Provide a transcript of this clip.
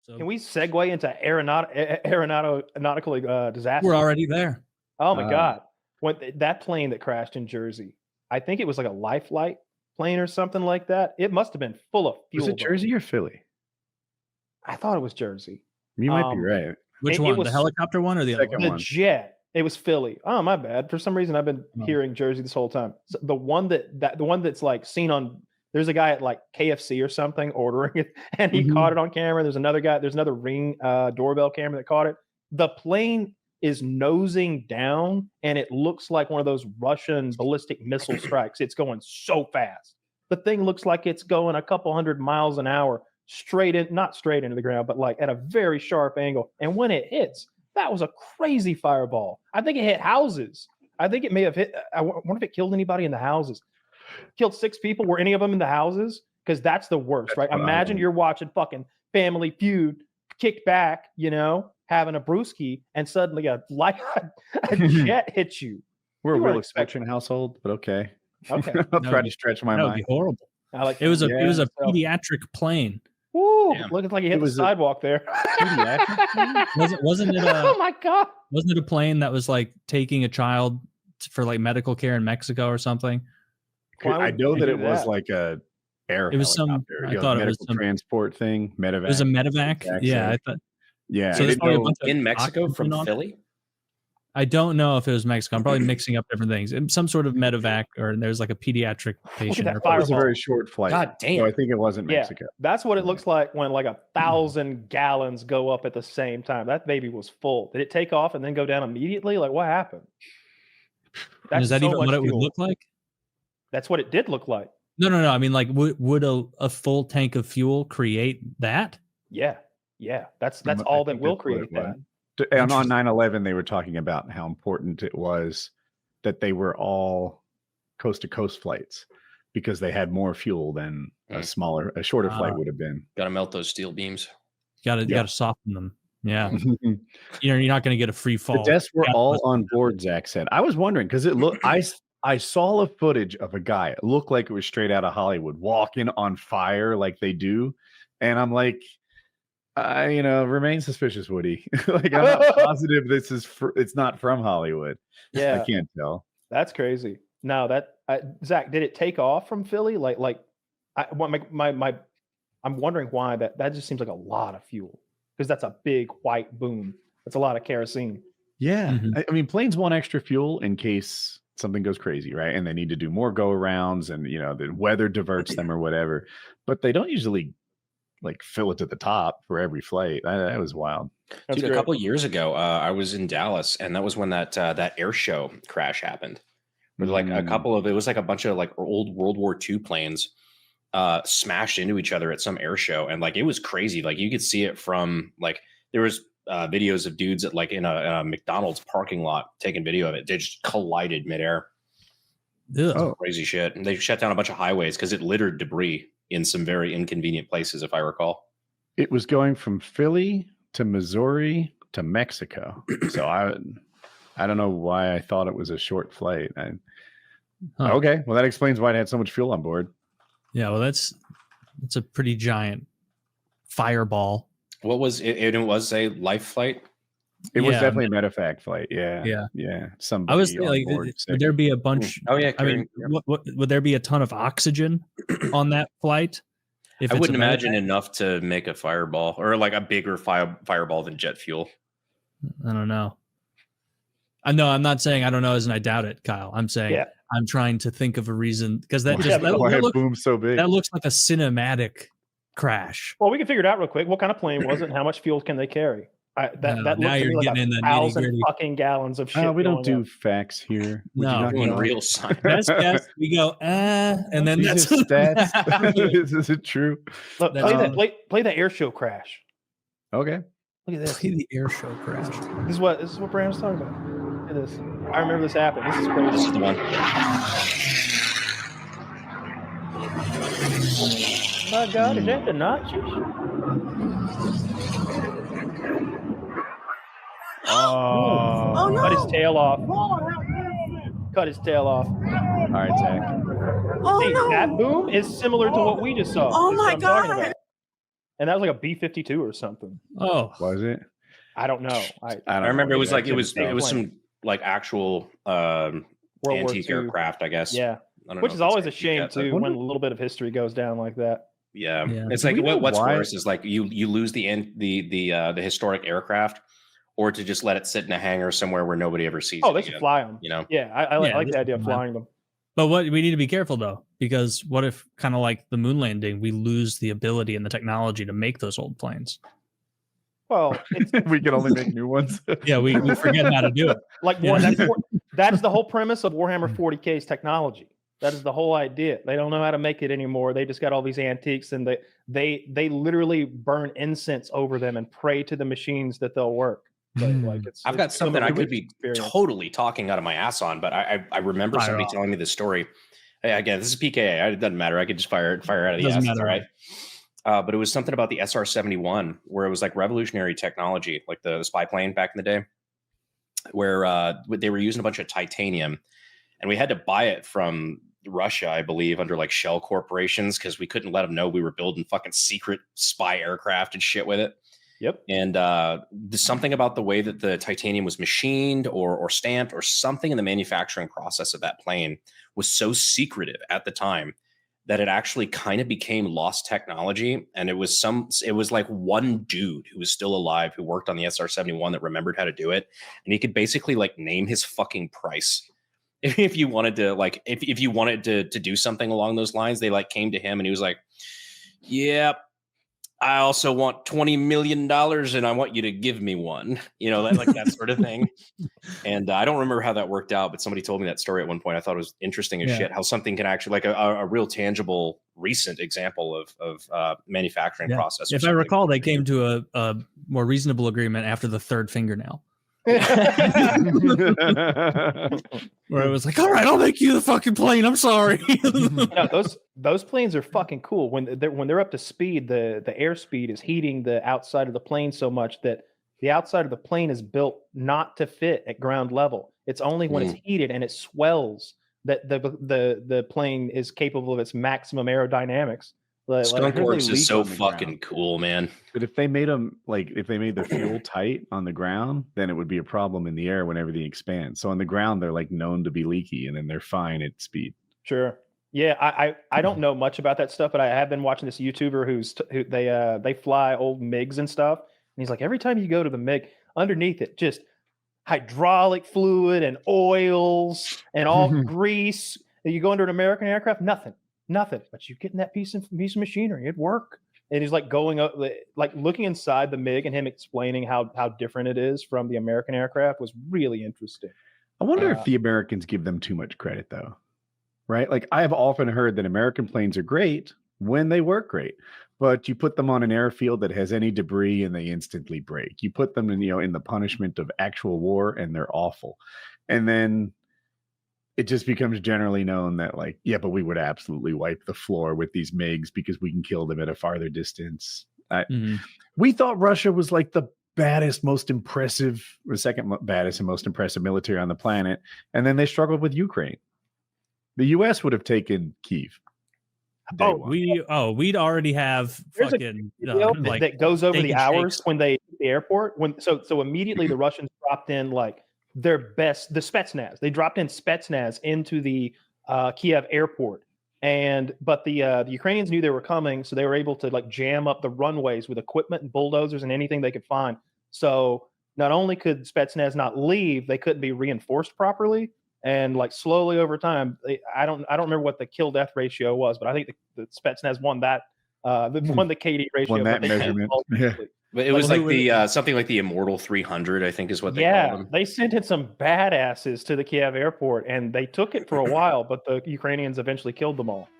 So can we segue into aeronautical disaster? we're already there. Oh my God. When that plane that crashed in Jersey, I think it was like a life flight plane or something like that. It must have been full of fuel. Was it Jersey or Philly? I thought it was Jersey. You might be right. Which it one? was The helicopter one or the other second one? The jet. It was Philly. Oh, my bad. For some reason, I've been hearing Jersey this whole time. So the one that's like seen on. There's a guy at like KFC or something ordering it, and he caught it on camera. There's another guy. There's another Ring doorbell camera that caught it. The plane is nosing down, and it looks like one of those Russian ballistic missile strikes. It's going so fast. The thing looks like it's going a couple 100 miles an hour not straight into the ground, but like at a very sharp angle. And when it hits, that was a crazy fireball. I think it hit houses. I think it may have hit. I wonder if it killed anybody in the houses. Killed 6 people. Were any of them in the houses? Because that's the worst, right? Imagine you're watching fucking Family Feud, kick back, having a brewski, and suddenly a jet hits you. We're a real exception household, but okay. Okay. I'll try to stretch my That would mind. be horrible. It was a pediatric plane. Woo! Looking like you hit the sidewalk there. Wasn't it? Oh my God! Wasn't it a plane that was like taking a child for like medical care in Mexico or something? I know that it was like a air. It was helicopter. some. I thought it was some transport thing. Medevac. It was a medevac. Yeah, I thought. Yeah. So there's probably a bunch of in Mexico from Philly. I don't know if it was Mexico. I'm probably mixing up different things. Some sort of medevac, or there's like a pediatric patient. It was a very short flight. God damn! So I think it wasn't Mexico. That's what it looks like when like 1,000 gallons go up at the same time. That baby was full. Did it take off and then go down immediately? Like what happened? Is that even what it would look like? That's what it did look like. No. I mean, like, would a full tank of fuel create that? Yeah. That's all that will create that. And on 9/11, they were talking about how important it was that they were all coast-to-coast flights because they had more fuel than a shorter flight would have been. Got to melt those steel beams. Got to soften them. Yeah. You're not going to get a free fall. The deaths were all on board, Zach said. I was wondering because it looked. I saw a footage of a guy. It looked like it was straight out of Hollywood, walking on fire like they do, and I'm like. Remain suspicious, Woody. Like I'm not positive it's not from Hollywood. Yeah, I can't tell. That's crazy. No, Zach, did it take off from Philly? I'm wondering why that just seems like a lot of fuel because that's a big white boom. That's a lot of kerosene. Yeah, I mean, planes want extra fuel in case something goes crazy, right? And they need to do more go arounds, and the weather diverts them or whatever. But they don't usually. Like fill it to the top for every flight. That was wild. Dude, a couple of years ago, I was in Dallas, and that was when that air show crash happened. With like it was like a bunch of like old World War II planes smashed into each other at some air show, and like it was crazy. Like you could see it from like there was videos of dudes at like in a McDonald's parking lot taking video of it. They just collided midair. Crazy shit. And they shut down a bunch of highways because it littered debris in some very inconvenient places, if I recall. It was going from Philly to Missouri to Mexico. So I don't know why I thought it was a short flight. Okay, well that explains why it had so much fuel on board. Yeah, well that's a pretty giant fireball. What was it? It was a life flight. It was definitely a medevac flight. Yeah. I was like, would there be a bunch? Oh yeah. I mean, would there be a ton of oxygen on that flight? I wouldn't imagine enough to make a fireball or like a bigger fireball than jet fuel. I don't know. I know. I'm not saying I don't know, as in I doubt it, Kyle. I'm saying I'm trying to think of a reason because that boomed so big. That looks like a cinematic crash. Well, we can figure it out real quick. What kind of plane was it, and how much fuel can they carry? That looks to me like 1,000 fucking gallons of shit. We don't do facts here. No, doing real science. Best guess, we go, and then that's stats. Is it true? Look, play the air show crash. Okay. Look at this. Play the air show crash. This is what Brandon's talking about. Look at this. I remember this happened. This is crazy. This is the one. My God, is that the Nazis? Oh no. Cut his tail off. Cut his tail off. All right, Zach. See, that boom is similar to what we just saw. Oh my God. and that was like a B-52 or something. Oh, Was it? I don't know. I remember it was like it was plane. some like actual antique aircraft, I guess. Yeah, which is always a shame too when a little bit of history goes down like that. Yeah. It's like what's worse is like you lose the historic aircraft, or to just let it sit in a hangar somewhere where nobody ever sees. Oh, they should fly them. You know? Yeah, I like the idea of flying them. But what we need to be careful though, because what if, kind of like the moon landing, we lose the ability and the technology to make those old planes? Well, we can only make new ones. Yeah, we forget how to do it. Like that is the whole premise of Warhammer 40K's technology. That is the whole idea. They don't know how to make it anymore. They just got all these antiques, and they literally burn incense over them and pray to the machines that they'll work. But I've got something I could be totally talking out of my ass on, but I remember somebody telling me this story. Hey, again, this is PKA. It doesn't matter. I could just fire it out of the ass. All right. But it was something about the SR-71, where it was like revolutionary technology, like the spy plane back in the day, where they were using a bunch of titanium, and we had to buy it from Russia, I believe, under like shell corporations, because we couldn't let them know we were building fucking secret spy aircraft and shit with it. Yep. And there's something about the way that the titanium was machined or stamped, or something in the manufacturing process of that plane was so secretive at the time that it actually kind of became lost technology. And it was like one dude who was still alive who worked on the SR-71 that remembered how to do it. And he could basically like name his fucking price. If you wanted to, like, if you wanted to do something along those lines, they like came to him and he was like, yeah, I also want $20 million and I want you to give me one, you know, like that sort of thing. And I don't remember how that worked out, but somebody told me that story at one point. I thought it was interesting as shit, how something can actually, like a real tangible recent example of manufacturing process. If I recall, they came to a more reasonable agreement after the third fingernail. Where it was like, all right, I'll make you the fucking plane. I'm sorry. Those planes are fucking cool. When they're up to speed, the airspeed is heating the outside of the plane so much that the outside of the plane is built not to fit at ground level. It's only when it's heated and it swells that the plane is capable of its maximum aerodynamics. Skunk Works is so fucking cool, man. But if they made them if they made the fuel tight on the ground, then it would be a problem in the air when everything expands. So on the ground, they're like known to be leaky, and then they're fine at speed. Sure. Yeah, I don't know much about that stuff, but I have been watching this YouTuber who they fly old MiGs and stuff, and he's like, every time you go to the MiG, underneath it, just hydraulic fluid and oils and all grease. And you go under an American aircraft, nothing, but you get in that piece of machinery, it'd work. And he's like going up, like looking inside the MiG, and him explaining how different it is from the American aircraft was really interesting. I wonder if the Americans give them too much credit, though. Right? Like, I have often heard that American planes are great when they work great, but you put them on an airfield that has any debris and they instantly break. You put them in the punishment of actual war and they're awful. And then it just becomes generally known that, like, yeah, but we would absolutely wipe the floor with these MiGs because we can kill them at a farther distance. We thought Russia was like the baddest, most impressive, the second baddest and most impressive military on the planet. And then they struggled with Ukraine. The U.S. would have taken Kyiv. We'd already have fucking that goes over the hours when they the airport. So immediately the Russians dropped in like their best, the Spetsnaz. They dropped in Spetsnaz into the Kiev airport, but the Ukrainians knew they were coming, so they were able to like jam up the runways with equipment and bulldozers and anything they could find. So not only could Spetsnaz not leave, they couldn't be reinforced properly. And like slowly over time, I don't remember what the kill death ratio was, but I think the Spetsnaz won that won the KD ratio. Won that measurement. But it was like the something like the Immortal 300, I think is what they called them. They sent in some badasses to the Kiev airport, and they took it for a while, but the Ukrainians eventually killed them all.